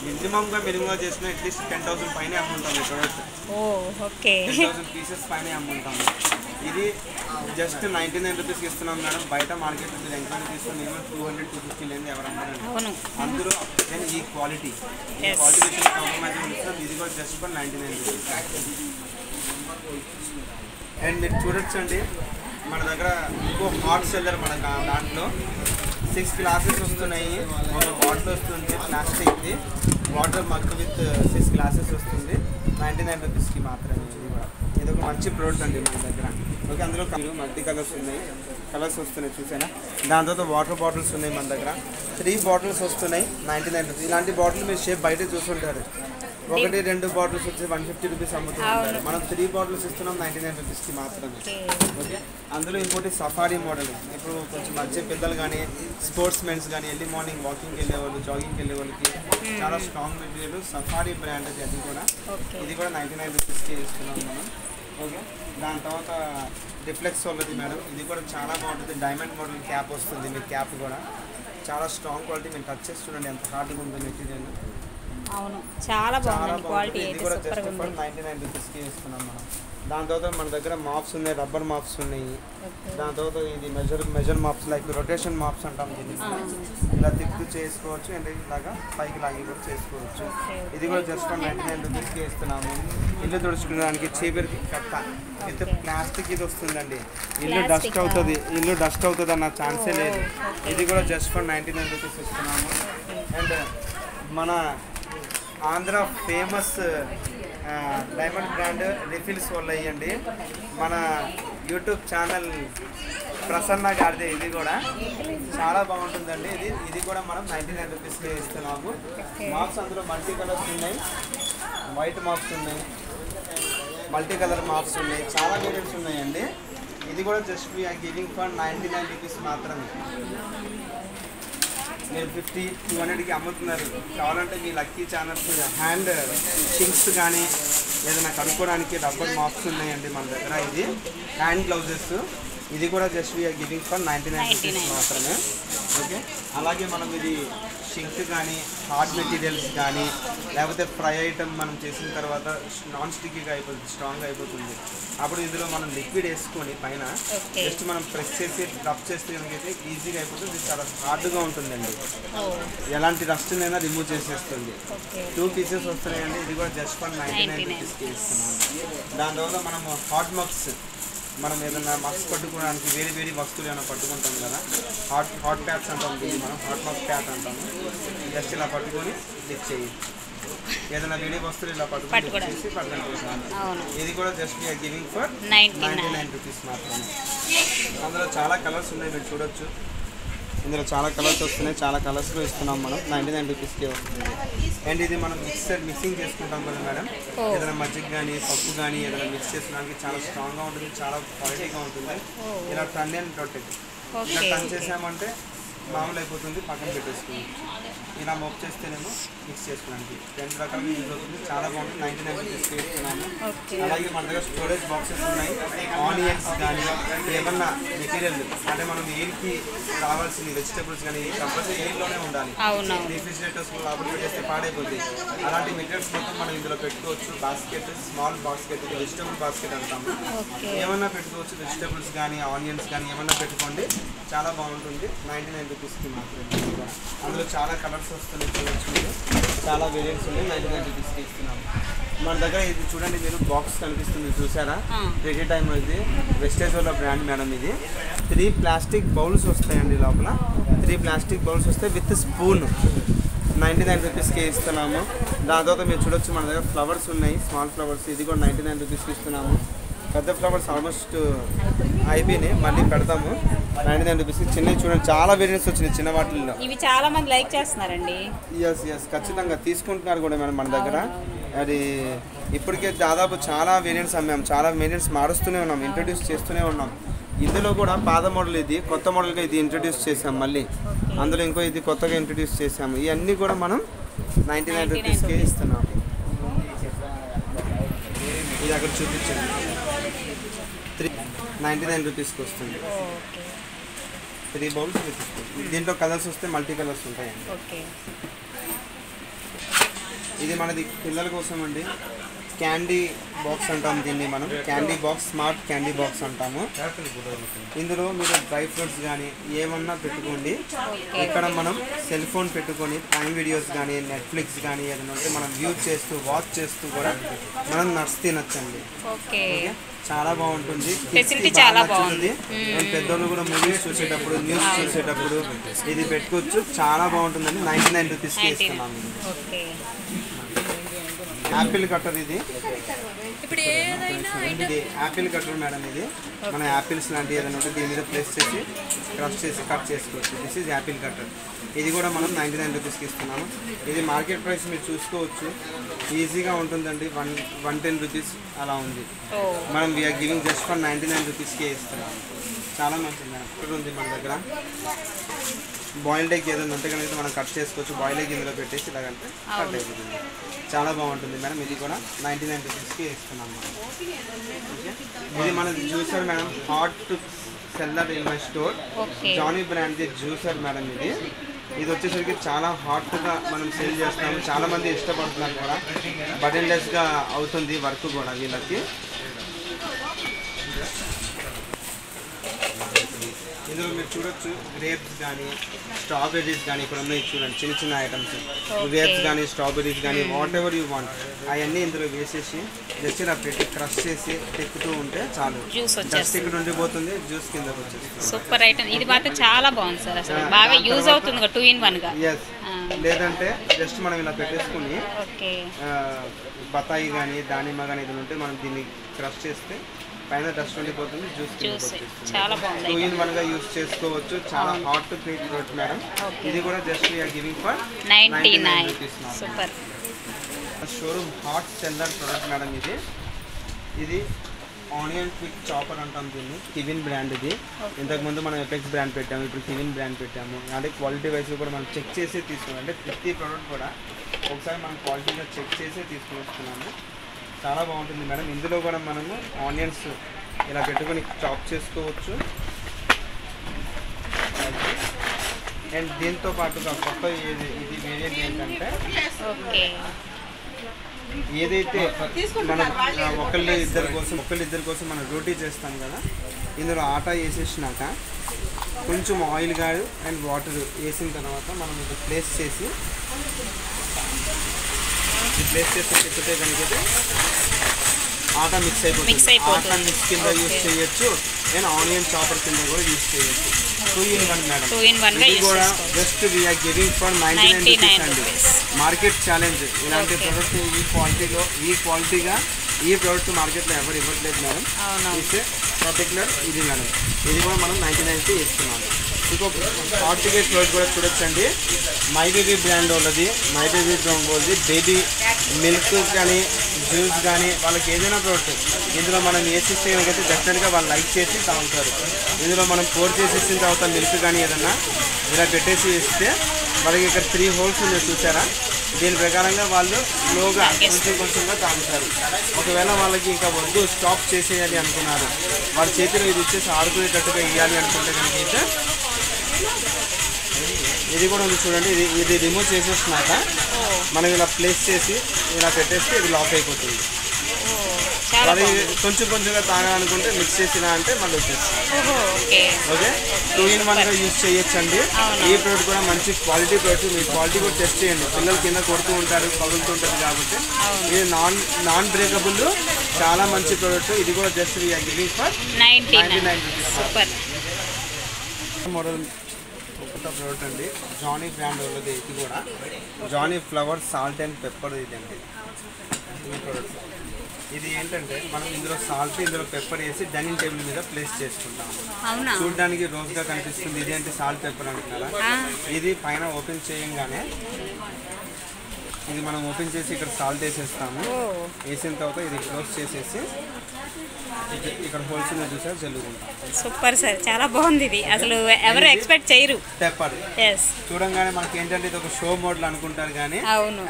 మినిమంగా చేసిన అట్లీస్ట్ 10,000 పైన అమ్ముంటాం ఈ ప్రోడక్ట్. 10,000 పీసెస్ పైన అమ్ముంటాము. ఇది జస్ట్ 99 రూపీస్కి ఇస్తున్నాం మేడం. బయట మార్కెట్ మీరు ఎంక్వైరీ తీసుకుని మినిమం 200-250 లేని ఎవరు అమ్మారండి. అందులో ఈ క్వాలిటీ విషయంలో కాంప్రమైజ్ ఇస్తున్నాం. ఇది కూడా జస్ట్ ఫర్ 99 రూపీస్. అండ్ మీరు చూడొచ్చండి, మన దగ్గర ఇంకో హాట్ సెల్లర్ మన దాంట్లో 6 గ్లాసెస్ వస్తున్నాయి. ఒక బాటిల్ వస్తుంది ప్లాస్టిక్ది, వాటర్ మగ్ విత్ 6 గ్లాసెస్ వస్తుంది. 99 రూపీస్కి మాత్రమే. ఇది ఒక మంచి ప్రోడక్ట్ అండి మన దగ్గర. ఓకే, అందులో మల్టీ కలర్స్ ఉన్నాయి, కలర్స్ వస్తున్నాయి చూసానా. దాని తర్వాత వాటర్ బాటిల్స్ ఉన్నాయి మన దగ్గర. 3 బాటిల్స్ వస్తున్నాయి 99 రూపీస్. ఇలాంటి బాటిల్ మీరు షేప్ బయట చూస్తుంటారు. 1-2 బాటిల్స్ వచ్చి 150 రూపీస్ అమ్ముతుంటారు. మనం 3 బాటిల్స్ ఇస్తున్నాం 99 రూపీస్కి మాత్రమే. ఓకే, అందులో ఇంకోటి సఫారీ మోడల్. ఇప్పుడు కొంచెం మంచి పెద్దలు కానీ స్పోర్ట్స్ మెన్స్ కానీ ఎర్లీ మార్నింగ్ వాకింగ్కి వెళ్ళేవాళ్ళు, జాగింగ్కి వెళ్ళే వాళ్ళకి చాలా స్ట్రాంగ్ మెటీరియల్ సఫారీ బ్రాండ్ అది. ఇది కూడా 99 రూపీస్కి ఇస్తున్నాం మనం. ఓకే, దాని తర్వాత రిఫ్లెక్స్ వాళ్ళది మేడం. ఇది కూడా చాలా బాగుంటుంది. డైమండ్ మోడల్ క్యాప్ వస్తుంది. మీ క్యాప్ కూడా చాలా స్ట్రాంగ్ క్వాలిటీ. మీరు టచ్ చేసి చూడండి ఎంత హార్డ్గా ఉందో మెటీరియల్. చాలా బాగుంది. ఇది కూడా జస్ట్ ఫర్ 99 రూపీస్కి ఇస్తున్నాం మనం. దాని తర్వాత మన దగ్గర మాప్స్ ఉన్నాయి, రబ్బర్ మాప్స్ ఉన్నాయి. దాని తర్వాత ఇది major mops like rotation mops అంటాం దీన్ని. ఇలా తిప్పు చేసుకోవచ్చు అండ్ ఇలాగా పైకి లాగి కూడా చేసుకోవచ్చు. ఇది కూడా జస్ట్ ఫర్ 99 రూపీస్కి ఇస్తున్నాము. ఇల్లు తుడుచుకోవడానికి చీపిరి కట్ట విత్ ప్లాస్టిక్ ఇది వస్తుందండి. ఇల్లు డస్ట్ అవుతుంది అన్న ఛాన్సే లేదు. ఇది కూడా జస్ట్ ఫర్ 99 రూపీస్ ఇస్తున్నాము. అండ్ మన Andhra famous diamond brand rifles వాళ్ళు అయ్యండి. మన యూట్యూబ్ ఛానల్ ప్రసన్న గారిదే. ఇది కూడా చాలా బాగుంటుందండి. ఇది కూడా మనం 99 రూపీస్కి ఇస్తున్నాము. మాప్స్ అందులో మల్టీ కలర్స్ ఉన్నాయి, వైట్ మాప్స్ ఉన్నాయి, మల్టీ కలర్ మాప్స్ ఉన్నాయి, చాలా వేరియన్స్ ఉన్నాయండి. ఇది కూడా just we're giving for 99 rupees మాత్రమే. మీరు 50-200కి అమ్ముతున్నారు. కావాలంటే మీ లక్కీ ఛానల్స్ హ్యాండ్ సింక్స్ కానీ ఏదైనా కడుక్కోవడానికి రబ్బర్ మాప్స్ ఉన్నాయండి మన దగ్గర. ఇది హ్యాండ్ గ్లౌజెస్. ఇది కూడా just we're giving for 99 rupees మాత్రమే. ఓకే, అలాగే మనం ఇది షింక్ కానీ హార్డ్ మెటీరియల్స్ కానీ లేకపోతే ఫ్రై ఐటమ్ మనం చేసిన తర్వాత నాన్ స్టిక్కీగా అయిపోతుంది, స్ట్రాంగ్ అయిపోతుంది. అప్పుడు ఇందులో మనం లిక్విడ్ వేసుకొని పైన జస్ట్ మనం ప్రెస్ చేసి రబ్ చేస్తే కనుకైతే ఈజీగా అయిపోతుంది. ఇది చాలా హార్డ్గా ఉంటుందండి. ఎలాంటి డస్ట్నైనా రిమూవ్ చేసేస్తుంది. 2 పీసెస్ వస్తున్నాయండి. ఇది కూడా జస్ట్ ఫర్ 99 రూపీస్కి ఇస్తున్నాము. దాని తర్వాత మనము హాట్ మగ్స్, మనం ఏదైనా మగ్స్ పట్టుకోవడానికి వేడి వస్తువులు ఏమైనా పట్టుకుంటాం కదా, హాట్ ప్యాక్స్ అంటాం దీన్ని మనం. హాట్ మగ్ ప్యాక్ అంటాము. జస్ట్ ఇలా పట్టుకొని లిఫ్ట్ చేయి. ఏదైనా వేడి వస్తువులు ఇలా పట్టుకొని చేసి పట్టుకుంటాము. ఇది కూడా just we're giving for 99 rupees మాత్రమే. అందులో చాలా కలర్స్ ఉన్నాయి, మీరు చూడొచ్చు. ఇందులో చాలా కలర్స్ వస్తున్నాయి. చాలా కలర్స్లో ఇస్తున్నాం మనం. 99 రూపీస్కే వస్తుంది. అండ్ ఇది మనం మిక్సింగ్ చేసుకుంటాం కదా మేడం. ఏదైనా మజ్జిగ కానీ పప్పు కానీ ఏదైనా మిక్స్ చేసుకోవడానికి చాలా స్ట్రాంగ్గా ఉంటుంది, చాలా క్వాలిటీగా ఉంటుంది. ఇలా టర్న్ అండ్ రొటేట్, ఇలా టర్న్ చేసామంటే మామూలు అయిపోతుంది, పక్కన పెట్టేసుకోవచ్చు. ఇలా మోప్ చేస్తేనేమో మిక్స్ చేసుకోవడానికి 2 రకాలుగా యూజ్ అవుతుంది. చాలా బాగుంటుంది. 99 రూపీస్కి ఇస్తున్నాము. అలాగే మన దగ్గర స్టోరేజ్ బాక్సెస్ ఉన్నాయి. ఆనియన్స్ కానీ ఏమన్నా మెటీరియల్ అంటే మనం ఎయిర్కి రావాల్సిన వెజిటబుల్స్ కానీ కంపల్సరీ ఎయిర్లోనే ఉండాలి. రిఫ్రిజిరేటర్స్ లోపల పెట్టేస్తే పాడైపోతాయి. అలాంటి మెటీరియల్స్ మొత్తం మనం ఇందులో పెట్టుకోవచ్చు. Basket, small basket, vegetable basket అంటాము. ఏమన్నా పెట్టుకోవచ్చు. వెజిటబుల్స్ కానీ ఆనియన్స్ కానీ ఏమన్నా పెట్టుకోండి. చాలా బాగుంటుంది. 99 రూపీస్కి మాత్రమే. అందులో చాలా కలర్స్ వస్తున్నాయి చూడవచ్చు మీరు. చాలా వేరియంట్స్ ఉన్నాయి. 99 రూపీస్కి ఇస్తున్నాము. మన దగ్గర ఇది చూడండి మీరు బాక్స్ కనిపిస్తుంది చూసారా, రెడీ టైమ్ ఇది వెస్టేజ్ వాళ్ళ బ్రాండ్ మేడం. ఇది 3 ప్లాస్టిక్ బౌల్స్ వస్తాయండి. లోపల 3 ప్లాస్టిక్ బౌల్స్ వస్తాయి విత్ స్పూన్. 99 రూపీస్కి ఇస్తున్నాము. దాని తర్వాత మీరు చూడొచ్చు మన దగ్గర ఫ్లవర్స్ ఉన్నాయి, స్మాల్ ఫ్లవర్స్. ఇది కూడా 99 రూపీస్కి ఇస్తున్నాము. పెద్ద ఫ్లవర్స్ ఆల్మోస్ట్ అయిపోయినాయి, మళ్ళీ పెడతాము 99 రూపీస్కి. చిన్నవి చూడండి చాలా వేరియంట్స్ వచ్చినాయి చిన్న వాటిల్లో. ఇవి చాలా మంది లైక్ చేస్తున్నారండి. ఎస్ ఖచ్చితంగా తీసుకుంటున్నారు కూడా మేడం మన దగ్గర. అది ఇప్పటికే దాదాపు చాలా వేరియంట్స్ అమ్మాము. చాలా వేరియంట్స్ మారుస్తూనే ఉన్నాం, ఇంట్రడ్యూస్ చేస్తూనే ఉన్నాం. ఇందులో కూడా పాత మోడల్ ఇది, కొత్త మోడల్గా ఇది ఇంట్రడ్యూస్ చేసాం. మళ్ళీ అందులో ఇంకో ఇది కొత్తగా ఇంట్రడ్యూస్ చేసాము. ఇవన్నీ కూడా మనం 99 రూపీస్కి ఇస్తున్నాము. ఇది అక్కడ చూపించండి. 99 రూపీస్కి వస్తుంది. 3 బౌల్స్ విత్ దీంట్లో కలర్స్ వస్తే మల్టీ కలర్స్ ఉంటాయండి. ఇది మనది పిల్లల కోసం అండి. క్యాండీ బాక్స్ అంటాం దీన్ని మనం. Candy box, smart candy box అంటాము. ఇందులో మీరు డ్రై ఫ్రూట్స్ కానీ ఏమన్నా పెట్టుకోండి. ఇక్కడ మనం సెల్ ఫోన్ పెట్టుకొని ప్రైమ్ వీడియోస్ కానీ నెట్ఫ్లిక్స్ కానీ ఏదైనా ఉంటే మనం యూజ్ చేస్తూ వాచ్ చేస్తూ కూడా మనం నట్స్ తినొచ్చండి. చాలా బాగుంటుంది. చాలా బాగుంది. పెద్దోళ్ళు కూడా మూవీస్ చూసేటప్పుడు, న్యూస్ చూసేటప్పుడు ఇది పెట్టుకోవచ్చు. చాలా బాగుంటుందండి. 99 రూపీస్కి ఇస్తున్నాము. యాపిల్ కట్టర్ ఇది యాపిల్ కట్టర్ మేడం. ఇది మన యాపిల్స్ లాంటివి ఏదైనా ఉంటే దీని మీద ప్రెస్ చేసి క్రష్ చేసి కట్ చేసుకోవచ్చు. This is Apple cutter. ఇది కూడా మనం 99 రూపీస్కి ఇస్తున్నాము. ఇది మార్కెట్ ప్రైస్ మీరు చూసుకోవచ్చు. ఈజీగా ఉంటుందండి. 110 రూపీస్ అలా ఉంది. మనం వీఆర్ గివింగ్ జస్ట్ ఫర్ 99 రూపీస్కే ఇస్తున్నాము. చాలా మంచిది మేడం. ఇక్కడ ఉంది మన దగ్గర బాయిల్డ్ ఎగ్ ఏదైనా ఉంటే కనుక మనం కట్ చేసుకోవచ్చు. బాయిల్డ్ ఎగ్ ఇందులో పెట్టేసి ఇలాగంటే కట్ అయిపోతుంది. చాలా బాగుంటుంది మేడం. ఇది కూడా 99 రూపీస్కి ఇస్తున్నాం మనం. ఇది మన juicer madam. Hot seller in my store. Johnny brand juicer madam. ఇది వచ్చేసరికి చాలా హాట్గా మనం సేల్ చేస్తున్నాము. చాలా మంది ఇష్టపడుతున్నారు కూడా. బటన్లెస్గా అవుతుంది వర్క్ కూడా వీళ్ళకి. ఇందులో మీరు చూడొచ్చు గ్రేప్స్ కానీ స్ట్రాబెర్రీస్ కానీ ఇక్కడ ఉన్నాయి చూడండి. చిన్న చిన్న ఐటమ్స్ గ్రేప్స్ కానీ స్ట్రాబెర్రీస్ కానీ వాట్ ఎవర్ యూ వాంట్ అవన్నీ ఇందులో వేసేసి జస్ట్ ఇలా పెట్టి క్రష్ చేసి తిప్పుతూ ఉంటే చాలు. జస్ట్ ఇక్కడ ఉండిపోతుంది, జ్యూస్ కిందకి వచ్చేస్తుంది. Super item. ఇది మాత్రం చాలా బాగుంది సార్. అసలు బాగా యూజ్ అవుతుంది 2 in 1 గా. ఎస్. లేదంటే జస్ట్ మనం ఇలా పెట్టేసుకుని బతాయి కానీ దానిమ్మ కానీ ఏదైనా ఉంటే మనం దీన్ని క్రష్ చేస్తే పైన డస్ట్ ఉండిపోతుంది, జ్యూస్ చాలా బాగుంది. 2 in 1 గా యూజ్ చేసుకోవచ్చు. చాలా హాట్ క్విక్ ప్రోడక్ట్ మేడం. ఇది కూడా just we're giving for 99 rupees. Super. Showroom hot seller product madam. ఇది ఆనియన్ క్విక్ చాపర్ అంటాం దీన్ని. కివిన్ బ్రాండ్. ఇది ఇంతకుముందు మనం ఎపెక్స్ బ్రాండ్ పెట్టాము, ఇప్పుడు కివిన్ బ్రాండ్ పెట్టాము. అంటే క్వాలిటీ వైజ్ కూడా మనం చెక్ చేసి తీసుకున్నాం. అంటే ప్రతి ప్రోడక్ట్ కూడా ఒకసారి మనం క్వాలిటీగా చెక్ చేసి తీసుకుని వస్తున్నాము. చాలా బాగుంటుంది మేడం. ఇందులో కూడా మనము ఆనియన్స్ ఇలా పెట్టుకొని చాప్ చేసుకోవచ్చు. అండ్ దీంతో పాటుగా కొత్త ఇది వేరియంట్ ఏంటంటే ఏదైతే మనం ఒకళ్ళిద్దరి కోసం మనం రోటీ చేస్తాం కదా, ఇందులో ఆటా వేసేసినాక కొంచెం ఆయిల్ గాడు అండ్ వాటర్ వేసిన తర్వాత మనం ఇది ప్లేస్ చేసి తిప్పితే కనుక ఆటా మిక్స్ అయిపోతుంది. ఆటా మిక్స్ కింద యూజ్ చేయొచ్చు అండ్ ఆనియన్ చాపర్ కింద కూడా యూజ్ చేయొచ్చు. 2 in 1 మేడం. ఇది కూడా just we're giving for 99 rupees అండి. Market challenge. ఇలాంటి ప్రోడక్ట్ ఈ క్వాలిటీగా ఈ ప్రోడక్ట్ మార్కెట్లో ఎవరు ఇవ్వట్లేదు మేడం. ఇస్తే పర్టికులర్ ఇది మేడం. ఇది కూడా మనం 99కి ఇస్తున్నాము. ఇంకొక హాట్ టికెట్ ప్రోడక్ట్ కూడా చూడొచ్చండి. మై బేబీ బ్రాండ్ వాళ్ళది. మై బేబీ బ్రాండ్ వాళ్ళది బేబీ మిల్క్ కానీ జ్యూస్ కానీ వాళ్ళకి ఏదైనా ప్రోడక్ట్ ఇందులో మనం వేసిస్తే కనుకైతే డెఫినెట్గా వాళ్ళు లైక్ చేసి తాగుతారు. ఇందులో మనం పోర్ చేసి ఇచ్చిన తర్వాత మిల్క్ కానీ ఏదన్నా ఇలా పెట్టేసి ఇస్తే మనకి ఇక్కడ 3 హోల్స్ ఉన్నాయి చూసారా, దీని ప్రకారంగా వాళ్ళు స్లోగా కొంచెంగా తాగుతారు. ఒకవేళ వాళ్ళకి ఇంకా వద్దు స్టాప్ చేసేయాలి అనుకున్నారు, వాళ్ళ చేతిలో ఇది ఇచ్చేసి ఆడుకునేటట్టుగా ఇవ్వాలి అనుకుంటే కనుక అయితే ఇది కూడా ఉంది చూడండి. ఇది రిమూవ్ చేసేసినాక మనం ఇలా ప్లేస్ చేసి ఇలా పెట్టేస్తే ఇది లాక్ అయిపోతుంది. మరి కొంచెంగా తాగాలనుకుంటే మిక్స్ చేసినా అంటే మళ్ళీ వచ్చేస్తుంది. ఓకే, 2 in 1గా యూజ్ చేయొచ్చండి. ఈ ప్రోడక్ట్ కూడా మంచి క్వాలిటీ ప్రోడక్ట్, మీరు క్వాలిటీ కూడా టెస్ట్ చేయండి. పిల్లలు కింద కొడుతూ ఉంటారు, పగులుతుంటారు కాబట్టి ఇది నాన్ బ్రేకబుల్, చాలా మంచి ప్రోడక్ట్. ఇది కూడా just giving for 99 rupees. Model కొత్త ప్రోడక్ట్ అండి, జానీ బ్రాండ్ వాళ్ళది. ఇది కూడా Johnny flower salt and pepper. ఇది అండి ఈ ప్రోడక్ట్. ఇది ఏంటంటే మనం ఇందులో సాల్ట్, ఇందులో పెప్పర్ వేసి డైనింగ్ టేబుల్ మీద ప్లేస్ చేసుకుంటాము. చూడడానికి రోజుగా కనిపిస్తుంది. ఇది అంటే సాల్ట్ పెప్పర్ అంటున్నారా, ఇది పైన ఓపెన్ చేయంగానే ఇది మనం ఓపెన్ చేసి ఇక్కడ సాల్ట్ వేసేస్తాము. వేసిన తర్వాత ఇది క్లోజ్ చేసేసి ఇక్కడ హోల్స్ మీద చూసారు జల్లుకుంటాం. సూపర్ సార్, చాలా బాగుంది. ఇది అసలు ఎవరు ఎక్స్పెక్ట్ చేయరు. పెప్పర్ చూడంగానే మనకి ఏంటంటే ఇది ఒక షో మోడల్ అనుకుంటారు, కానీ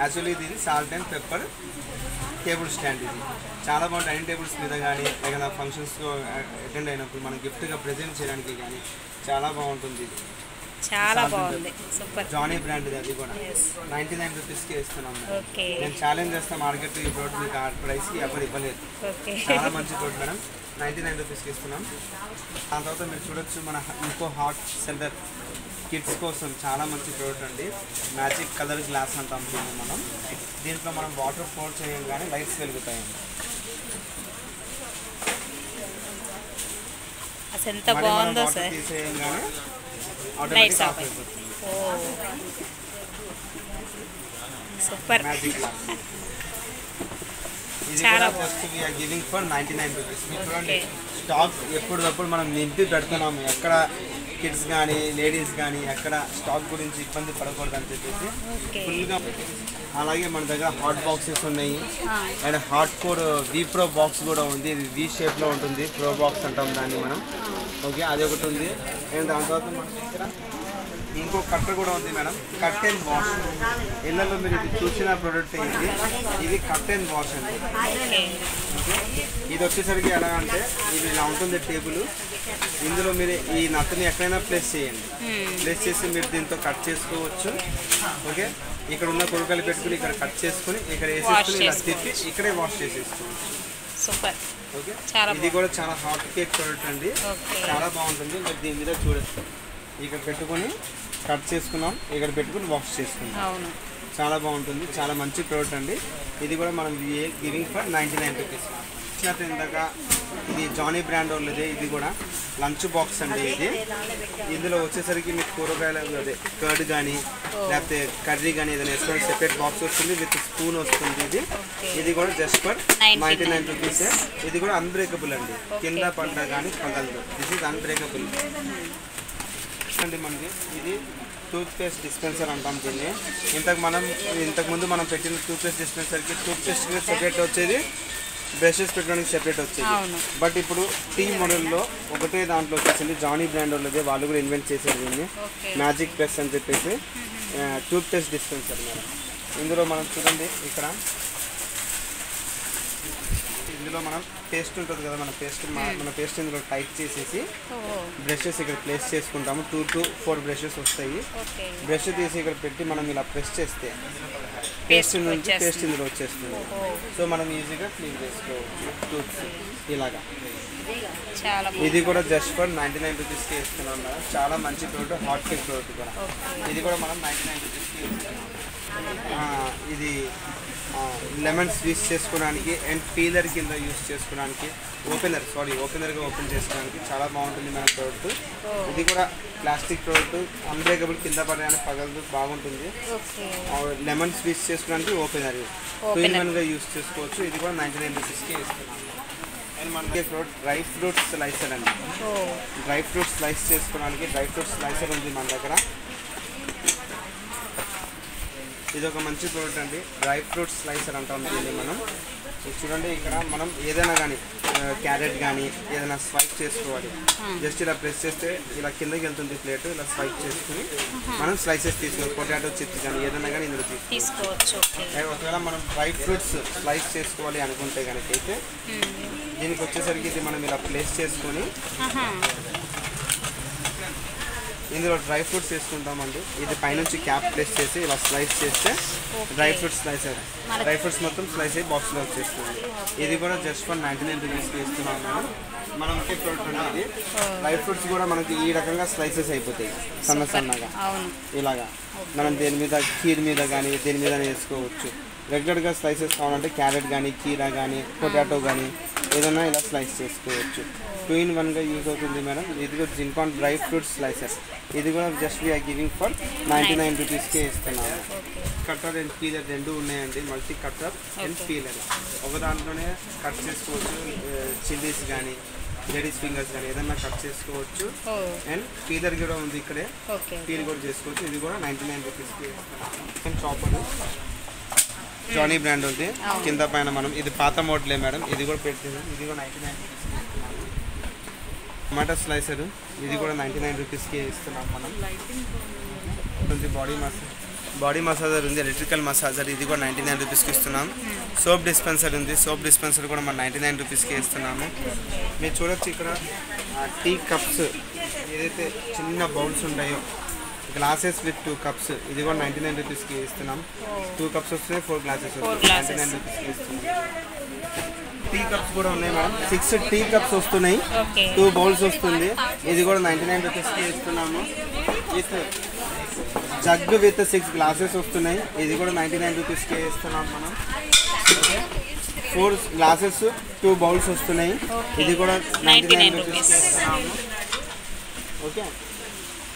యాక్చువల్లీ ఇది salt and pepper table stand. ఇది చాలా బాగుంది. డైనింగ్ టేబుల్స్ మీద కానీ ఏదైనా ఫంక్షన్స్లో అటెండ్ అయినప్పుడు మనం గిఫ్ట్గా ప్రజెంట్ చేయడానికి కానీ చాలా బాగుంటుంది. ఇది చాలా బాగుంది. సూపర్. జానీ బ్రాండ్ ఇది. అది కూడా 99 రూపీస్కి ఇస్తున్నాం. నేను ఛాలెంజ్ చేస్తాను మార్కెట్ ఈ ప్రోడక్ట్ మీకు ఆ ప్రైస్కి ఎవరు ఇవ్వలేదు. చాలా మంచి ప్రోడక్ట్ మేడం, 99 రూపీస్కి ఇస్తున్నాం. దాని తర్వాత మీరు చూడొచ్చు మన ఇంకో హాట్ సెంటర్ కిడ్స్ కోసం చాలా మంచి ప్రోడక్ట్ అండి. మ్యాజిక్ కలర్ గ్లాస్ అంటాం దీన్ని మనం. దీంట్లో మనం వాటర్ పోర్ చేయగానే లైట్స్ వెలుగుతాయండి. అసలు ఎంత బాగుందో సార్. తీసేయగానే ఆటోమేటిక్ ఆఫ్ అయిపోతుంది. సూపర్. Magic glass. ఇది కూడా just we are giving for 99 rupees. మీరు చూడండి, స్టాక్ ఎప్పుడప్పుడు మనం నింపి పెడుతున్నాము. ఎక్కడ కిడ్స్ కానీ లేడీస్ కానీ ఎక్కడ స్టాక్ గురించి ఇబ్బంది పడకూడదు అని చెప్పేసి ఫుల్గా. అలాగే మన దగ్గర హాట్ బాక్సెస్ ఉన్నాయి and hot core V pro box కూడా ఉంది. ఇది వి షేప్లో ఉంటుంది, ప్రో బాక్స్ అంటాం దాన్ని మనం. ఓకే, అది ఒకటి ఉంది. అండ్ దాని తర్వాత మన దగ్గర ఇంకో కట్టర్ కూడా ఉంది మేడం, కట్ అండ్ వాష్. ఇళ్ళలో మీరు ఇది చూసిన ప్రోడక్ట్ ఇది కట్ అండ్ వాష్ అండి. ఓకే, ఇది వచ్చేసరికి ఎలా అంటే ఇది ఇలా ఉంటుంది టేబుల్. ఇందులో మీరు ఈ నత్తుని ఎక్కడైనా ప్లేస్ చేయండి, ప్లేస్ చేసి మీరు దీంతో కట్ చేసుకోవచ్చు. ఓకే, ఇక్కడ ఉన్న కొడుకలు పెట్టుకుని ఇక్కడ కట్ చేసుకుని ఇక్కడ వేసేసుకుని ఇలా తిప్పి ఇక్కడే వాష్ చేసేసుకోవచ్చు. సూపర్. ఓకే, ఇది కూడా చాలా హాట్ కేక్ ప్రోడక్ట్ అండి, చాలా బాగుంటుంది. మీరు దీని మీద చూడొచ్చు, ఇక్కడ పెట్టుకొని కట్ చేసుకున్నాం, ఇక్కడ పెట్టుకుని వాష్ చేసుకున్నాం. చాలా బాగుంటుంది, చాలా మంచి ప్రోడక్ట్ అండి. ఇది కూడా మనం గివింగ్ ఫర్ 99 రూపీస్. ఇందాక ఇది జానీ బ్రాండ్ వాళ్ళది. ఇది కూడా లంచ్ బాక్స్ అండి. ఇది ఇందులో వచ్చేసరికి మీకు కూరగాయలు అదే కర్డ్ కానీ లేకపోతే కర్రీ కానీ ఏదైనా వేసుకొని సెపరేట్ బాక్స్ వస్తుంది, విత్ స్పూన్ వస్తుంది. ఇది కూడా జస్ట్ ఫర్ 99 రూపీస్. ఇది కూడా అన్బ్రేకబుల్ అండి, కింద పడ్డా కానీ పగలదు. దిస్ ఈజ్ అన్బ్రేకబుల్ అండి. మనకి ఇది టూత్ పేస్ట్ డిస్పెన్సర్ అంటాం దీన్ని. ఇంతకుముందు మనం పెట్టిన టూత్ పేస్ట్ డిస్పెన్సర్కి టూత్ పేస్ట్ సెపరేట్ వచ్చేది, బ్రషెస్ పెట్టడానికి సెపరేట్ వచ్చేది. బట్ ఇప్పుడు టీ మోడల్లో ఒకటే దాంట్లో వచ్చేసింది. జానీ బ్రాండ్ వాళ్ళది, వాళ్ళు కూడా ఇన్వెంట్ చేశారు దీన్ని, మ్యాజిక్ ప్రెస్ అని చెప్పేసి టూత్ పేస్ట్ డిస్పెన్సర్ మేడం. ఇందులో మనం చూడండి, ఇక్కడ ఇందులో మనం పేస్ట్ ఉంటుంది కదా, మన పేస్ట్ ఇందులో టైట్ చేసేసి బ్రషెస్ ఇక్కడ ప్లేస్ చేసుకుంటాము. 2 to 4 బ్రషెస్ వస్తాయి. బ్రష్ తీసి ఇక్కడ పెట్టి మనం ఇలా ప్రెస్ చేస్తే పేస్ట్ నుంచి పేస్ట్ ఇందులో వచ్చేస్తుంది. సో మనం ఈజీగా క్లీన్ చేసుకోవచ్చు టూత్స్ ఇలాగా. ఇది కూడా జస్ట్ ఫర్ 99 రూపీస్కి ఇస్తున్నాం మేడం. చాలా మంచి ప్రోడక్ట్, హాట్ కేక్ ప్రోడక్ట్ కూడా. ఇది కూడా మనం 99 రూపీస్కి ఇస్తున్నాం. ఇది లెమన్ స్వీట్స్ చేసుకోవడానికి అండ్ పీలర్ కింద యూస్ చేసుకోవడానికి, ఓపెనర్గా ఓపెన్ చేసుకోవడానికి చాలా బాగుంటుంది మన ప్రోడక్ట్. ఇది కూడా ప్లాస్టిక్ ప్రోడక్ట్, అన్బ్రేకబుల్, కింద పడడానికి పగలదు, బాగుంటుంది. లెమన్ స్వీట్స్ చేసుకోవడానికి ఓపెనర్ 2 in 1గా యూస్ చేసుకోవచ్చు. ఇది కూడా 99 రూపీస్కి ఇస్తున్నాం. అండ్ మనకి డ్రై ఫ్రూట్స్ స్లైసర్ అండి. డ్రై ఫ్రూట్స్ స్లైస్ చేసుకోవడానికి డ్రై ఫ్రూట్స్ స్లైసర్ ఉంది మన దగ్గర. ఇది ఒక మంచి ప్రోడక్ట్ అండి, డ్రై ఫ్రూట్ స్లైసర్ అంటాం దీన్ని మనం. ఇది చూడండి ఇక్కడ మనం ఏదైనా కానీ క్యారెట్ కానీ ఏదైనా స్వైప్ చేసుకోవాలి. జస్ట్ ఇలా ప్రెస్ చేస్తే ఇలా కిందకి వెళ్తుంది ప్లేట్. ఇలా స్వైప్ చేసుకుని మనం స్లైసెస్ తీసుకోవాలి. పొటాటో చిప్స్ కానీ ఏదైనా కానీ ఇందులో తీసుకోవచ్చు. ఒకవేళ మనం డ్రై ఫ్రూట్స్ స్లైస్ చేసుకోవాలి అనుకుంటే కనుక అయితే దీనికి వచ్చేసరికి ఇది మనం ఇలా ప్లేస్ చేసుకొని ఇందులో డ్రై ఫ్రూట్స్ వేసుకుంటామండి. ఇది పైనుంచి క్యాప్ ప్లేస్ చేసి ఇలా స్లైస్ చేస్తే డ్రై ఫ్రూట్స్ స్లైస్ అయ్యాయి. డ్రై ఫ్రూట్స్ మొత్తం స్లైస్ అయ్యి బాక్స్లో వచ్చేస్తుంది. ఇది కూడా జస్ట్ ఫర్ 99 రూపీస్కి ఇస్తున్నాం మనం. ఇది డ్రై ఫ్రూట్స్ కూడా మనకి ఈ రకంగా స్లైసెస్ అయిపోతాయి సన్నగా ఇలాగా. మనం దేని మీద కీర్ మీద కానీ దేని మీద వేసుకోవచ్చు. రెగ్యులర్గా స్లైసెస్ కావాలంటే క్యారెట్ కానీ కీరా కానీ పొటాటో కానీ ఏదైనా ఇలా స్లైస్ చేసుకోవచ్చు. 2-in-1గా యూజ్ అవుతుంది మేడం. ఇది కూడా జిన్కాన్ డ్రై ఫ్రూట్స్ స్లైసెస్. ఇది కూడా జస్ట్ వీఆర్ గివింగ్ ఫర్ 99 రూపీస్కే ఇస్తున్నాము. కట్టర్ అండ్ పీలర్ రెండు ఉన్నాయండి. మల్టీ కట్టర్ అండ్ పీలర్ ఒక దాంట్లోనే కట్ చేసుకోవచ్చు. చిల్లీస్ కానీ లేడీస్ ఫింగర్స్ కానీ ఏదైనా కట్ చేసుకోవచ్చు. అండ్ పీలర్ కూడా ఉంది ఇక్కడే, పీల్ కూడా చేసుకోవచ్చు. ఇది కూడా 99 రూపీస్కి ఇస్తున్నాము. చాపర్ జానీ బ్రాండ్ ఉంది కింద పైన. మనం ఇది పాత మోడలే మేడం. ఇది కూడా పెట్టింది. ఇది కూడా 99 రూపీస్. టమాటో స్లైసర్ ఇది కూడా 99 రూపీస్కి ఇస్తున్నాం మనం. బాడీ మసాజర్ ఉంది, ఎలక్ట్రికల్ మసాజర్. ఇది కూడా 99 రూపీస్కి ఇస్తున్నాం. సోప్ డిస్పెన్సర్ ఉంది. సోప్ డిస్పెన్సర్ కూడా మనం 99 రూపీస్కి ఇస్తున్నాము. మీరు చూడొచ్చు ఇక్కడ టీ కప్స్ ఏదైతే చిన్న బౌల్స్ ఉంటాయో గ్లాసెస్ విత్ 2 కప్స్. ఇది కూడా 99 రూపీస్కి ఇస్తున్నాం. 2 కప్స్ వస్తున్నాయి, 4 గ్లాసెస్ వస్తున్నాయి. 99 రూపీస్కి ఇస్తున్నాం. టీ కప్స్ కూడా ఉన్నాయి మేడం. 6 టీ కప్స్ వస్తున్నాయి, 2 బౌల్స్ వస్తుంది. ఇది కూడా 99 రూపీస్కి ఇస్తున్నాము. విత్ జగ్ విత్ 6 గ్లాసెస్ వస్తున్నాయి. ఇది కూడా 99 రూపీస్కి ఇస్తున్నాం మనం. 4 గ్లాసెస్ 2 బౌల్స్ వస్తున్నాయి. ఇది కూడా 99 రూపీస్కి ఇస్తున్నాము. ఓకే.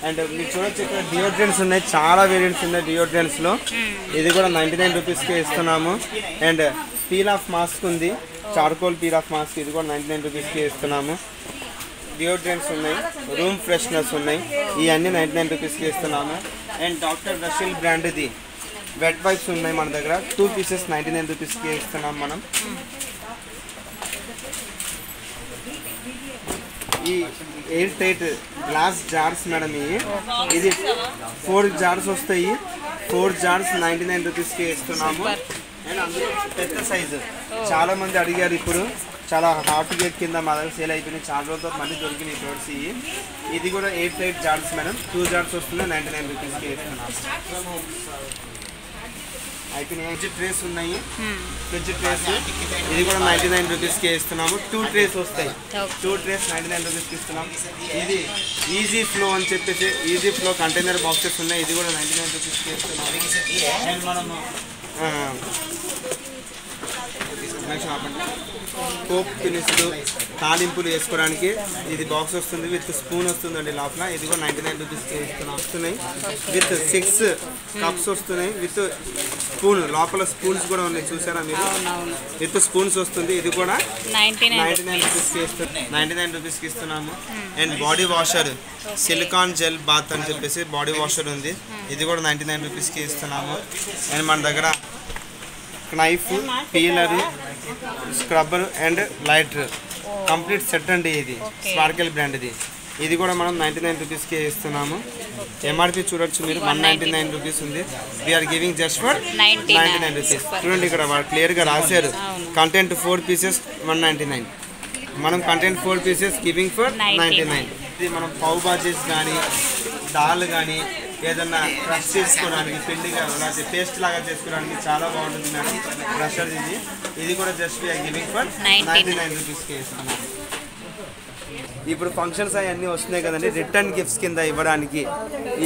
అండ్ మీరు చూడొచ్చు ఇక్కడ డియోడ్రెంట్స్ ఉన్నాయి, చాలా వేరియంట్స్ ఉన్నాయి డియోడ్రెంట్స్లో. ఇది కూడా 99 రూపీస్కే ఇస్తున్నాము. అండ్ పీల్ ఆఫ్ మాస్క్ ఉంది, చార్కోల్ పీల్ ఆఫ్ మాస్క్. ఇది కూడా 99 రూపీస్కి ఇస్తున్నాము. డియోడ్రెంట్స్ ఉన్నాయి, రూమ్ ఫ్రెషనర్స్ ఉన్నాయి. ఇవన్నీ 99 రూపీస్కి ఇస్తున్నాము. అండ్ డాక్టర్ రషిల్ బ్రాండ్ది వెట్ వైప్స్ ఉన్నాయి మన దగ్గర. 2 పీసెస్ 99 రూపీస్కి ఇస్తున్నాం మనం. ఈ air tight glass jars madam. ఇది 4 జార్స్ వస్తాయి. 4 జార్స్ 99 రూపీస్కి ఇస్తున్నాము. అండ్ అందులో పెద్ద సైజు చాలా మంది అడిగారు. ఇప్పుడు చాలా హాట్ గేట్ కింద మా దగ్గర సేల్ అయిపోయినాయి. చాలా రోజులతో మళ్ళీ దొరికినాయి ప్రోడక్ట్స్. ఇది కూడా air tight jars madam. 2 jars వస్తున్నాయి, 99 రూపీస్కి ఇస్తున్నాము. అయిపోయినాయి. వెజ్ ట్రేస్ ఉన్నాయి, వెజ్ ట్రేస్. ఇది కూడా 99 రూపీస్కి ఇస్తున్నాము. 2 ట్రేస్ వస్తాయి. 2 ట్రేస్ 99 రూపీస్కి ఇస్తున్నాం. ఇది ఈజీ ఫ్లో అని చెప్పేసి ఈజీ ఫ్లో కంటైనర్ బాక్సెస్ ఉన్నాయి. ఇది కూడా 99 రూపీస్కి ఇస్తున్నాము. అండ్ మనము పోప్ దినుసులు తాలింపులు వేసుకోవడానికి ఇది బాక్స్ వస్తుంది. విత్ స్పూన్ వస్తుందండి లోపల. ఇది కూడా 99 రూపీస్కి వస్తున్నాయి. విత్ 6 కప్స్ వస్తున్నాయి. విత్ స్పూన్ లోపల స్పూన్స్ కూడా ఉన్నాయి, చూసారా మీరు? విత్ స్పూన్స్ వస్తుంది. ఇది కూడా 99 రూపీస్కి ఇస్తుంది. 99 రూపీస్కి ఇస్తున్నాము. And body washer silicone gel bath అని చెప్పేసి బాడీ వాషర్ ఉంది. ఇది కూడా 99 రూపీస్కి ఇస్తున్నాము. అండ్ మన దగ్గర knife, peeler, scrubber and lighter complete set అండి. ఇది స్పార్కెల్ బ్రాండ్ది. ఇది కూడా మనం 99 రూపీస్కి ఇస్తున్నాము. ఎంఆర్పి చూడొచ్చు మీరు, 199 రూపీస్ ఉంది. We're giving just for 99 rupees. చూడండి ఇక్కడ వాళ్ళు క్లియర్గా రాశారు. Content 4 pieces 199. మనం కంటెంట్ 4 పీసెస్ గివింగ్ ఫర్ 99. ఇది మనం పావ్ బాజీస్ కానీ దాల్ కానీ ఏదన్నా క్రష్ చేసుకోవడానికి పిండిగా అలాంటి పేస్ట్ లాగా చేసుకోవడానికి చాలా బాగుంటుంది మేడం. క్రషర్ ఇది కూడా జస్ట్ వీఆర్ గివింగ్ ఫర్ 99 రూపీస్కి ఇస్తున్నాం. ఇప్పుడు ఫంక్షన్స్ అవన్నీ వస్తున్నాయి కదండి, రిటర్న్ గిఫ్ట్స్ కింద ఇవ్వడానికి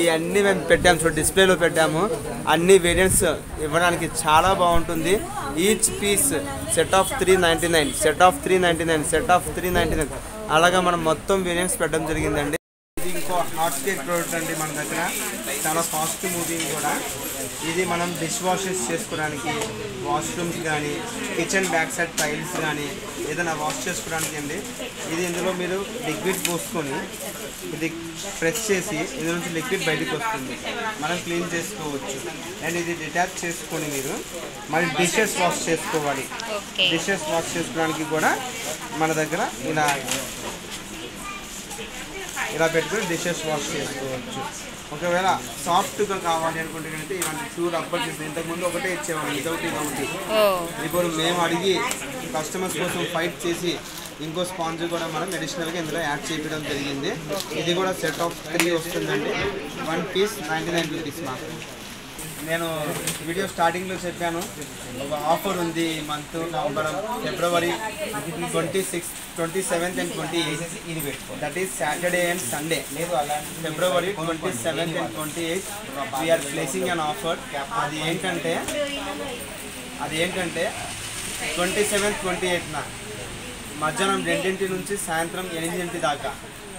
ఇవన్నీ మేము పెట్టాము. సో డిస్ప్లేలో పెట్టాము. అన్ని వేరియంట్స్ ఇవ్వడానికి చాలా బాగుంటుంది. Each piece set of 399, set of 399, set of 399 అలాగా మనం మొత్తం వేరియంట్స్ పెట్టడం జరిగిందండి. ఇది ఇంకో హాట్ కేక్ ప్రోడక్ట్ అండి మన దగ్గర. చాలా ఫాస్ట్ మూవింగ్ కూడా. ఇది మనం డిష్ వాషెస్ చేసుకోవడానికి, వాష్రూమ్స్ కానీ కిచెన్ బ్యాక్ సైడ్ టైల్స్ కానీ ఏదైనా వాష్ చేసుకోవడానికి అండి. ఇది ఇందులో మీరు లిక్విడ్ పోసుకొని ఇది ప్రెస్ చేసి ఇందులో నుంచి లిక్విడ్ బయటకు వస్తుంది, మనం క్లీన్ చేసుకోవచ్చు. అండ్ ఇది డిటాచ్ చేసుకొని మీరు మరి డిషెస్ వాష్ చేసుకోవాలి. డిషెస్ వాష్ చేసుకోవడానికి కూడా మన దగ్గర ఇలా పెట్టుకొని డిషెస్ వాష్ చేసుకోవచ్చు. ఒకవేళ సాఫ్ట్గా కావాలి అనుకుంటే కనుక ఇలాంటి 2 రబ్బర్ చేసి ఇంతకుముందు ఒకటే ఇచ్చేవాళ్ళు, ఇదొకటి. ఇప్పుడు మేము అడిగి కస్టమర్స్ కోసం ఫైట్ చేసి ఇంకో స్పాంజ్ కూడా మనం అడిషనల్గా ఇందులో యాడ్ చేయడం జరిగింది. ఇది కూడా సెట్ ఆఫ్ 3 వస్తుందండి. 1 పీస్ 99 రూపీస్ మాకు. నేను వీడియో స్టార్టింగ్లో చెప్పాను ఒక ఆఫర్ ఉంది ఈ మంత్ ఫిబ్రవరి 26, 27 and 28. That is Saturday and Sunday. February 27 and 28 we're placing an offer. అది ఏంటంటే 27, 28 మధ్యాహ్నం 2 నుంచి సాయంత్రం 8 దాకా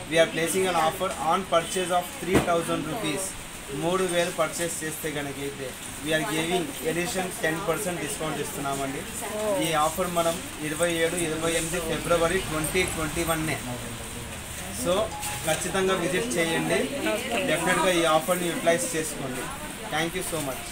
we're placing an offer on purchase of 3000 rupees. 3000 purchase చేస్తే కనుక అయితే వీఆర్ గివింగ్ ఎడిషన్ 10% డిస్కౌంట్ ఇస్తున్నామండి. ఈ ఆఫర్ మనం 27, 28 ఫిబ్రవరి 2021. సో ఖచ్చితంగా విజిట్ చేయండి, డెఫినెట్గా ఈ ఆఫర్ని యూటిలైజ్ చేసుకోండి. Thank you so much.